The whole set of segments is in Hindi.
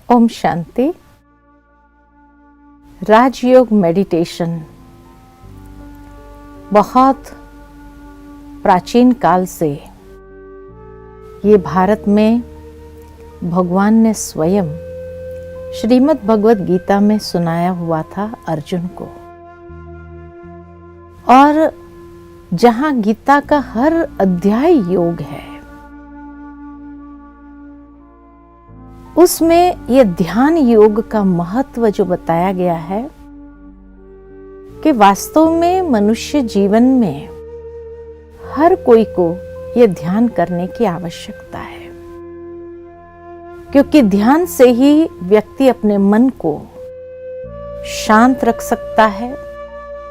ओम शांति। राजयोग मेडिटेशन बहुत प्राचीन काल से ये भारत में भगवान ने स्वयं श्रीमद् भगवद गीता में सुनाया हुआ था अर्जुन को। और जहां गीता का हर अध्याय योग है, उसमें यह ध्यान योग का महत्व जो बताया गया है कि वास्तव में मनुष्य जीवन में हर कोई को यह ध्यान करने की आवश्यकता है, क्योंकि ध्यान से ही व्यक्ति अपने मन को शांत रख सकता है,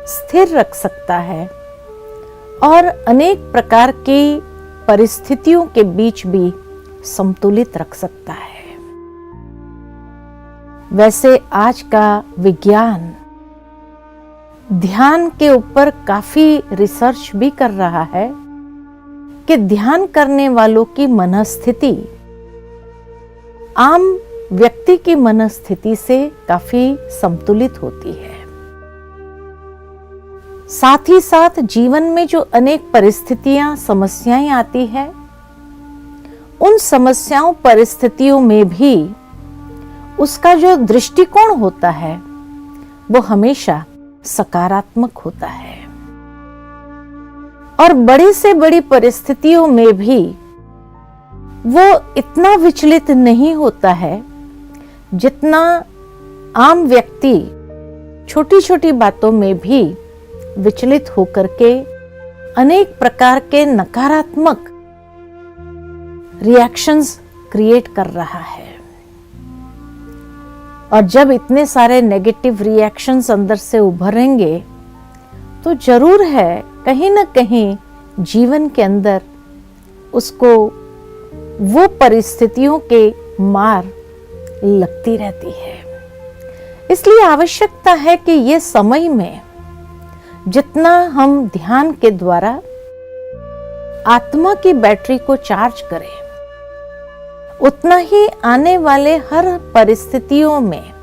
स्थिर रख सकता है और अनेक प्रकार की परिस्थितियों के बीच भी संतुलित रख सकता है। वैसे आज का विज्ञान ध्यान के ऊपर काफी रिसर्च भी कर रहा है कि ध्यान करने वालों की मनस्थिति आम व्यक्ति की मनस्थिति से काफी संतुलित होती है। साथ ही साथ जीवन में जो अनेक परिस्थितियां, समस्याएं आती है, उन समस्याओं, परिस्थितियों में भी उसका जो दृष्टिकोण होता है वो हमेशा सकारात्मक होता है। और बड़ी से बड़ी परिस्थितियों में भी वो इतना विचलित नहीं होता है जितना आम व्यक्ति छोटी छोटी बातों में भी विचलित होकर के अनेक प्रकार के नकारात्मक रिएक्शंस क्रिएट कर रहा है। और जब इतने सारे नेगेटिव रिएक्शंस अंदर से उभरेंगे तो जरूर है कहीं ना कहीं जीवन के अंदर उसको वो परिस्थितियों के मार लगती रहती है। इसलिए आवश्यकता है कि ये समय में जितना हम ध्यान के द्वारा आत्मा की बैटरी को चार्ज करें, उतना ही आने वाले हर परिस्थितियों में,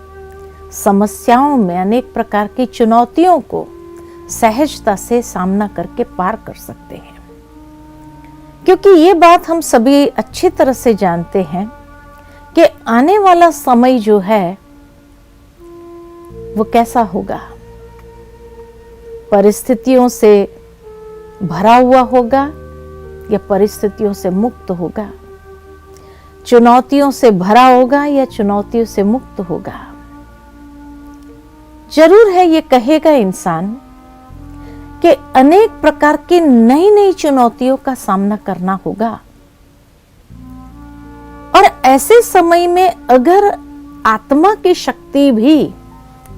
समस्याओं में, अनेक प्रकार की चुनौतियों को सहजता से सामना करके पार कर सकते हैं। क्योंकि ये बात हम सभी अच्छी तरह से जानते हैं कि आने वाला समय जो है वो कैसा होगा, परिस्थितियों से भरा हुआ होगा या परिस्थितियों से मुक्त होगा, चुनौतियों से भरा होगा या चुनौतियों से मुक्त होगा। जरूर है ये कहेगा इंसान कि अनेक प्रकार की नई नई चुनौतियों का सामना करना होगा। और ऐसे समय में अगर आत्मा की शक्ति भी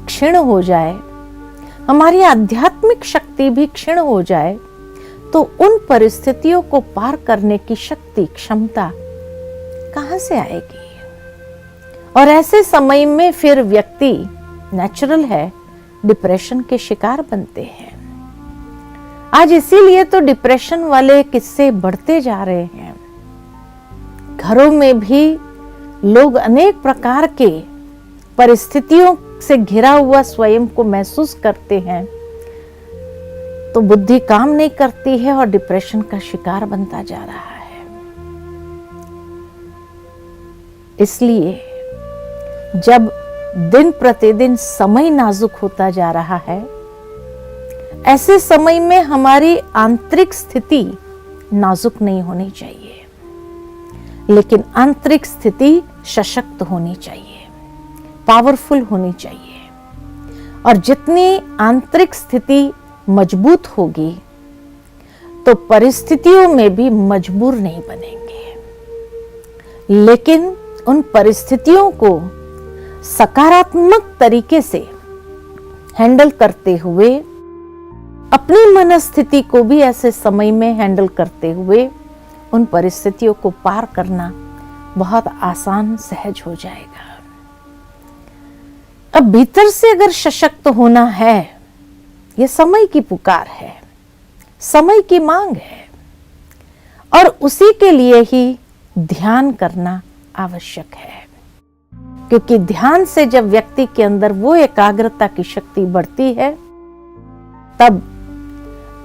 क्षीण हो जाए, हमारी आध्यात्मिक शक्ति भी क्षीण हो जाए, तो उन परिस्थितियों को पार करने की शक्ति, क्षमता कहां से आएगी। और ऐसे समय में फिर व्यक्ति नेचुरल है डिप्रेशन के शिकार बनते हैं। आज इसीलिए तो डिप्रेशन वाले किस्से बढ़ते जा रहे हैं। घरों में भी लोग अनेक प्रकार के परिस्थितियों से घिरा हुआ स्वयं को महसूस करते हैं, तो बुद्धि काम नहीं करती है और डिप्रेशन का शिकार बनता जा रहा है। इसलिए जब दिन प्रतिदिन समय नाजुक होता जा रहा है, ऐसे समय में हमारी आंतरिक स्थिति नाजुक नहीं होनी चाहिए, लेकिन आंतरिक स्थिति सशक्त होनी चाहिए, पावरफुल होनी चाहिए। और जितनी आंतरिक स्थिति मजबूत होगी तो परिस्थितियों में भी मजबूर नहीं बनेंगे, लेकिन उन परिस्थितियों को सकारात्मक तरीके से हैंडल करते हुए, अपनी मनस्थिति को भी ऐसे समय में हैंडल करते हुए उन परिस्थितियों को पार करना बहुत आसान, सहज हो जाएगा। अब भीतर से अगर सशक्त होना है, ये समय की पुकार है, समय की मांग है, और उसी के लिए ही ध्यान करना आवश्यक है। क्योंकि ध्यान से जब व्यक्ति के अंदर वो एकाग्रता की शक्ति बढ़ती है, तब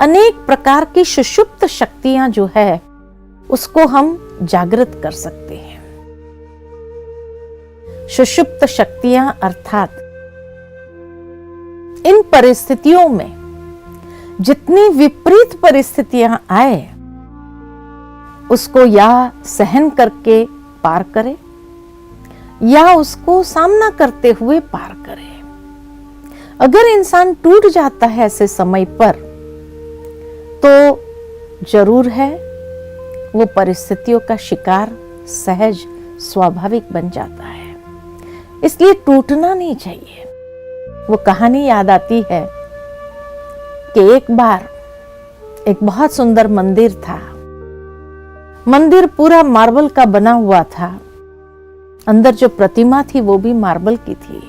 अनेक प्रकार की सुषुप्त शक्तियां जो है उसको हम जागृत कर सकते हैं। सुषुप्त शक्तियां अर्थात इन परिस्थितियों में जितनी विपरीत परिस्थितियां आए उसको या सहन करके पार करे या उसको सामना करते हुए पार करे। अगर इंसान टूट जाता है ऐसे समय पर, तो जरूर है वो परिस्थितियों का शिकार सहज स्वाभाविक बन जाता है। इसलिए टूटना नहीं चाहिए। वो कहानी याद आती है कि एक बार एक बहुत सुंदर मंदिर था। मंदिर पूरा मार्बल का बना हुआ था। अंदर जो प्रतिमा थी वो भी मार्बल की थी।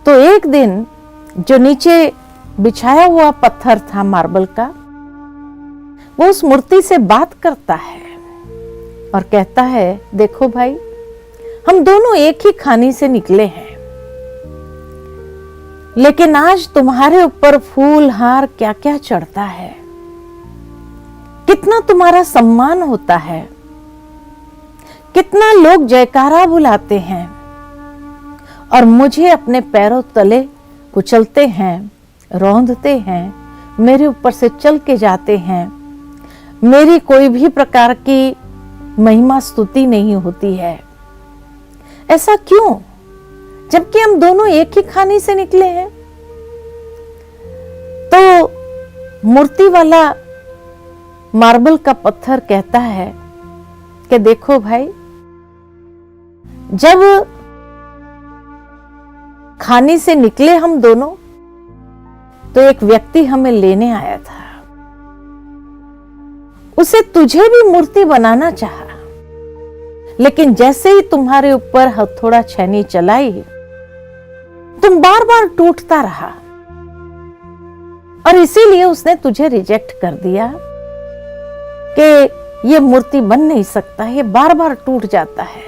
तो एक दिन जो नीचे बिछाया हुआ पत्थर था मार्बल का, वो उस मूर्ति से बात करता है और कहता है, देखो भाई, हम दोनों एक ही खानी से निकले हैं, लेकिन आज तुम्हारे ऊपर फूल हार क्या क्या चढ़ता है, कितना तुम्हारा सम्मान होता है, कितना लोग जयकारा बुलाते हैं और मुझे अपने पैरों तले कुचलते हैं, रौंदते हैं, मेरे ऊपर से चल के जाते हैं, मेरी कोई भी प्रकार की महिमा स्तुति नहीं होती है। ऐसा क्यों, जबकि हम दोनों एक ही खानी से निकले हैं? तो मूर्ति वाला मार्बल का पत्थर कहता है कि देखो भाई, जब खानी से निकले हम दोनों, तो एक व्यक्ति हमें लेने आया था। उसे तुझे भी मूर्ति बनाना चाहा, लेकिन जैसे ही तुम्हारे ऊपर हथौड़ा छेनी चलाई, तुम बार बार टूटता रहा और इसीलिए उसने तुझे रिजेक्ट कर दिया कि ये मूर्ति बन नहीं सकता, ये बार बार टूट जाता है।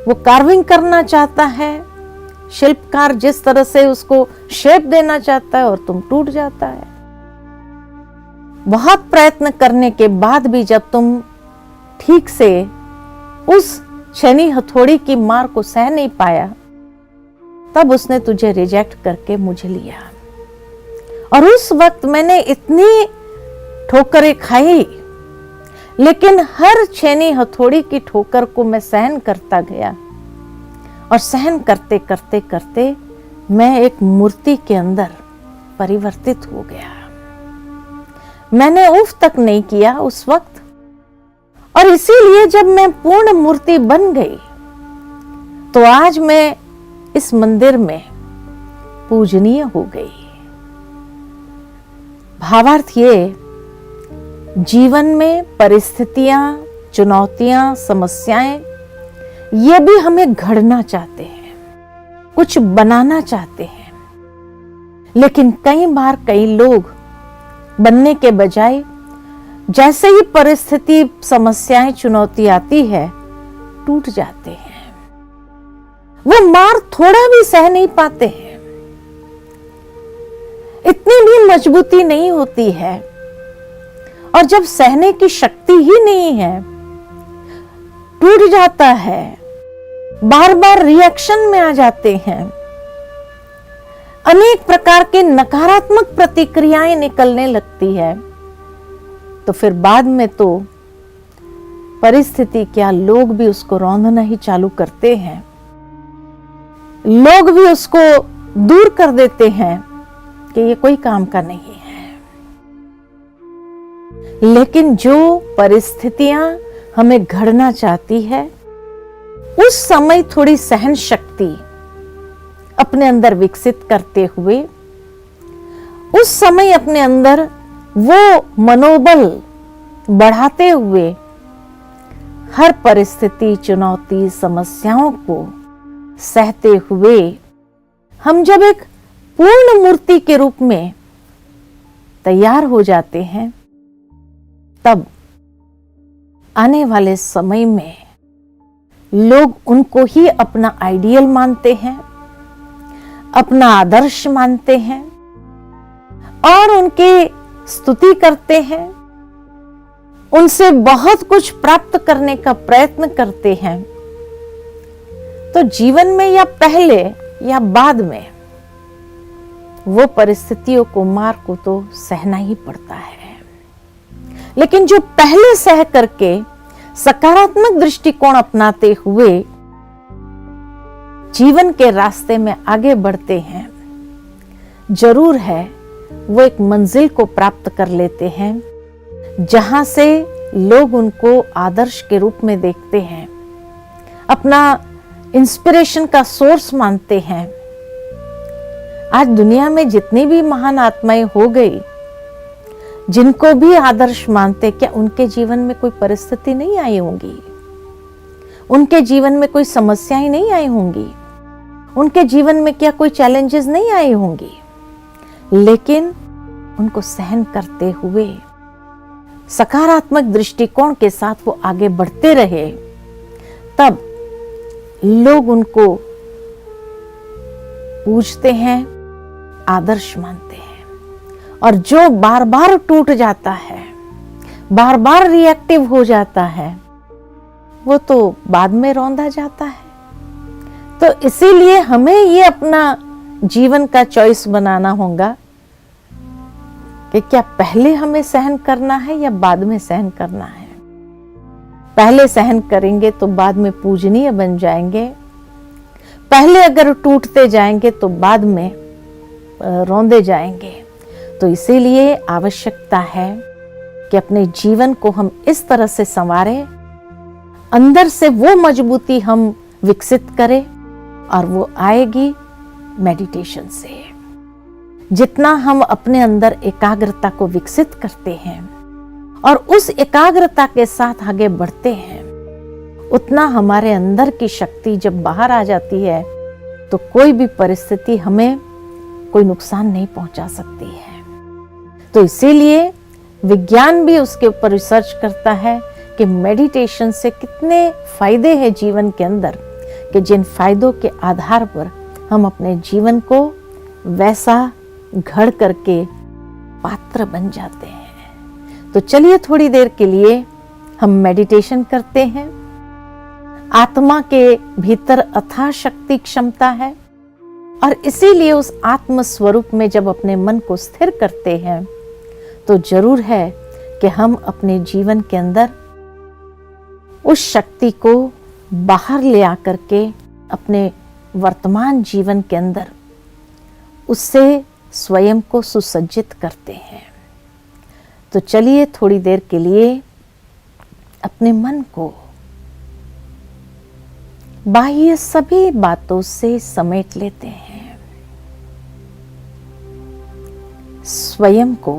वो कार्विंग करना चाहता है, शिल्पकार जिस तरह से उसको शेप देना चाहता है, और तुम टूट जाता है। बहुत प्रयत्न करने के बाद भी जब तुम ठीक से उस छेनी हथौड़ी की मार को सह नहीं पाया, तब उसने तुझे रिजेक्ट करके मुझे लिया। और उस वक्त मैंने इतनी ठोकरें खाई, लेकिन हर छेनी हथौड़ी की ठोकर को मैं सहन करता गया, और सहन करते करते करते मैं एक मूर्ति के अंदर परिवर्तित हो गया। मैंने उफ तक नहीं किया उस वक्त, और इसीलिए जब मैं पूर्ण मूर्ति बन गई, तो आज मैं इस मंदिर में पूजनीय हो गई। भावार्थ ये, जीवन में परिस्थितियां, चुनौतियां, समस्याएं, ये भी हमें घड़ना चाहते हैं, कुछ बनाना चाहते हैं, लेकिन कई बार कई लोग बनने के बजाय जैसे ही परिस्थिति, समस्याएं, चुनौती आती है, टूट जाते हैं। वो मार थोड़ा भी सह नहीं पाते हैं, इतनी भी मजबूती नहीं होती है, और जब सहने की शक्ति ही नहीं है, टूट जाता है, बार बार रिएक्शन में आ जाते हैं, अनेक प्रकार के नकारात्मक प्रतिक्रियाएं निकलने लगती है, तो फिर बाद में तो परिस्थिति क्या, लोग भी उसको रौंदना ही चालू करते हैं, लोग भी उसको दूर कर देते हैं कि ये कोई काम का नहीं है। लेकिन जो परिस्थितियां हमें घड़ना चाहती है, उस समय थोड़ी सहन शक्ति अपने अंदर विकसित करते हुए, उस समय अपने अंदर वो मनोबल बढ़ाते हुए, हर परिस्थिति, चुनौती, समस्याओं को सहते हुए हम जब एक पूर्ण मूर्ति के रूप में तैयार हो जाते हैं, तब आने वाले समय में लोग उनको ही अपना आइडियल मानते हैं, अपना आदर्श मानते हैं और उनकी स्तुति करते हैं, उनसे बहुत कुछ प्राप्त करने का प्रयत्न करते हैं। तो जीवन में या पहले या बाद में वो परिस्थितियों को, मार को तो सहना ही पड़ता है। लेकिन जो पहले सह करके सकारात्मक दृष्टिकोण अपनाते हुए जीवन के रास्ते में आगे बढ़ते हैं, जरूर है वो एक मंजिल को प्राप्त कर लेते हैं जहां से लोग उनको आदर्श के रूप में देखते हैं, अपना इंस्पिरेशन का सोर्स मानते हैं। आज दुनिया में जितनी भी महान आत्माएं हो गई, जिनको भी आदर्श मानते, क्या उनके जीवन में कोई परिस्थिति नहीं आई होंगी? उनके जीवन में कोई समस्याएं नहीं आई होंगी? उनके जीवन में क्या कोई चैलेंजेस नहीं आई होंगी? लेकिन उनको सहन करते हुए सकारात्मक दृष्टिकोण के साथ वो आगे बढ़ते रहे, तब लोग उनको पूजते हैं, आदर्श मानते हैं। और जो बार बार टूट जाता है, बार बार रिएक्टिव हो जाता है, वो तो बाद में रौंदा जाता है। तो इसीलिए हमें ये अपना जीवन का चॉइस बनाना होगा कि क्या पहले हमें सहन करना है या बाद में सहन करना है। पहले सहन करेंगे तो बाद में पूजनीय बन जाएंगे, पहले अगर टूटते जाएंगे तो बाद में रौंदे जाएंगे। तो इसीलिए आवश्यकता है कि अपने जीवन को हम इस तरह से संवारें, अंदर से वो मजबूती हम विकसित करें, और वो आएगी मेडिटेशन से। जितना हम अपने अंदर एकाग्रता को विकसित करते हैं और उस एकाग्रता के साथ आगे बढ़ते हैं, उतना हमारे अंदर की शक्ति जब बाहर आ जाती है तो कोई भी परिस्थिति हमें कोई नुकसान नहीं पहुंचा सकती है। तो इसीलिए विज्ञान भी उसके ऊपर रिसर्च करता है कि मेडिटेशन से कितने फायदे हैं जीवन के अंदर, कि जिन फायदों के आधार पर हम अपने जीवन को वैसा घड़ करके पात्र बन जाते हैं। तो चलिए थोड़ी देर के लिए हम मेडिटेशन करते हैं। आत्मा के भीतर अथाह शक्ति क्षमता है, और इसीलिए उस आत्म स्वरूप में जब अपने मन को स्थिर करते हैं तो जरूर है कि हम अपने जीवन के अंदर उस शक्ति को बाहर ले आकर के अपने वर्तमान जीवन के अंदर उससे स्वयं को सुसज्जित करते हैं। तो चलिए थोड़ी देर के लिए अपने मन को बाह्य सभी बातों से समेट लेते हैं, स्वयं को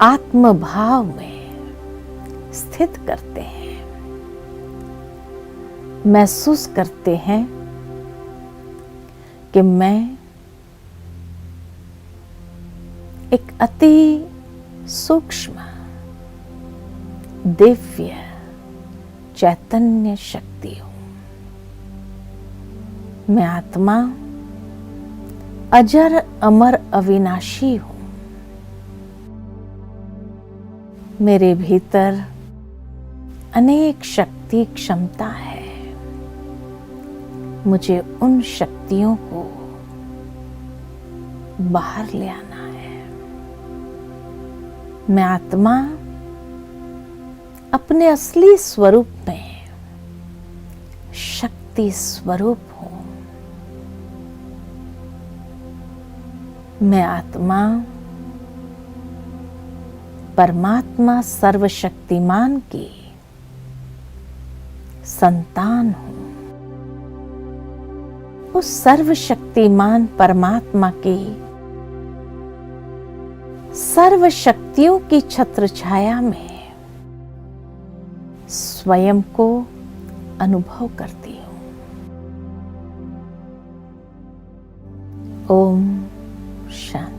आत्म भाव में स्थित करते हैं, महसूस करते हैं कि मैं एक अति सूक्ष्म दिव्य चैतन्य शक्ति हूं। मैं आत्मा अजर अमर अविनाशी हूं। मेरे भीतर अनेक शक्ति क्षमता है। मुझे उन शक्तियों को बाहर ले आना है। मैं आत्मा अपने असली स्वरूप में शक्ति स्वरूप हूं। मैं आत्मा परमात्मा सर्वशक्तिमान की संतान हूं। उस सर्वशक्तिमान परमात्मा की सर्व शक्तियों की छत्र छाया में स्वयं को अनुभव करती हूं। ओम शांति।